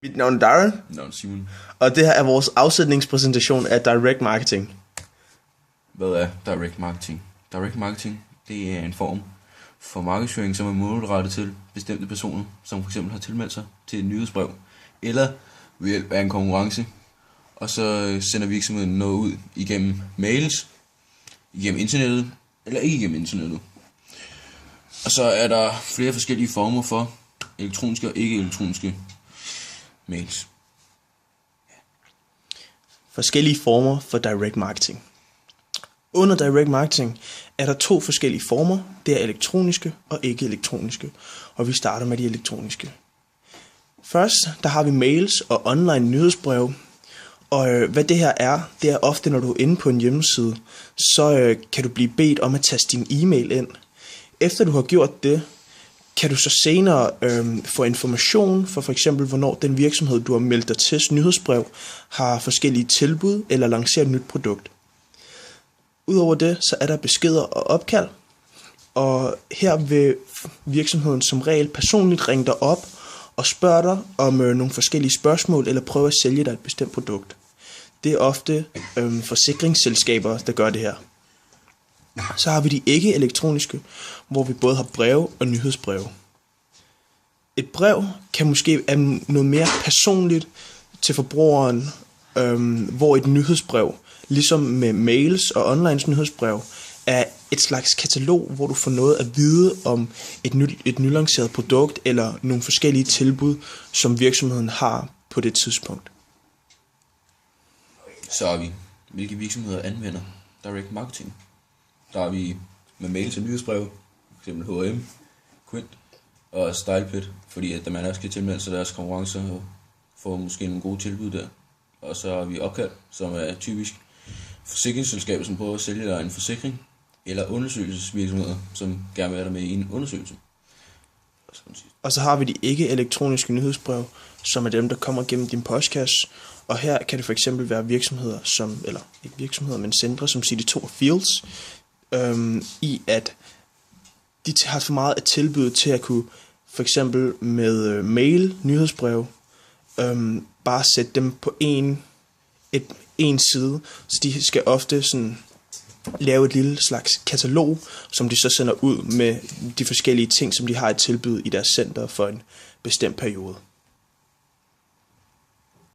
Mit navn er Darren, Simon. og det her er vores afsætningspræsentation af Direct Marketing. Hvad er direct marketing? Direct marketing, det er en form for markedsføring, som er målrettet til bestemte personer, som f.eks. har tilmeldt sig til et nyhedsbrev, eller ved hjælp af en konkurrence, og så sender virksomheden noget ud igennem mails, igennem internettet, eller ikke igennem internettet. Og så er der flere forskellige former for elektroniske og ikke-elektroniske mails. Forskellige former for Direct Marketing. Under Direct Marketing er der 2 forskellige former. Det er elektroniske og ikke-elektroniske. Og vi starter med de elektroniske. Først, der har vi mails og online nyhedsbrev. Og hvad det her er, det er ofte, når du er inde på en hjemmeside, så kan du blive bedt om at taste din e-mail ind. Efter du har gjort det, kan du så senere få information for eksempel, hvornår den virksomhed, du har meldt dig til nyhedsbrev, har forskellige tilbud eller lancerer et nyt produkt. Udover det, så er der beskeder og opkald, og her vil virksomheden som regel personligt ringe dig op og spørge dig om nogle forskellige spørgsmål eller prøve at sælge dig et bestemt produkt. Det er ofte forsikringsselskaber, der gør det her. Så har vi de ikke-elektroniske, hvor vi både har breve og nyhedsbreve. Et brev kan måske være noget mere personligt til forbrugeren, hvor et nyhedsbrev, ligesom med mails og online nyhedsbrev, er et slags katalog, hvor du får noget at vide om et nylanceret produkt eller nogle forskellige tilbud, som virksomheden har på det tidspunkt. Så er vi, hvilke virksomheder anvender direct marketing. Der er vi med mails og nyhedsbrev, f.eks. H&M, Quint og StylePit, fordi at man også skal tilmelde sig deres konkurrencer og få måske nogle gode tilbud der. Og så har vi opkald, som er typisk forsikringsselskaber, som prøver at sælge dig en forsikring, eller undersøgelsesvirksomheder, som gerne vil have dig med i en undersøgelse. Og så har vi de ikke-elektroniske nyhedsbrev, som er dem, der kommer gennem din postkasse. Og her kan det for eksempel være virksomheder som, eller ikke virksomheder, men centre som CD2 og Fields, i at de har for meget at tilbyde til at kunne, for eksempel med mail, nyhedsbrev, bare sætte dem på en side. Så de skal ofte sådan lave et lille slags katalog, som de så sender ud med de forskellige ting, som de har et tilbud i deres center for en bestemt periode.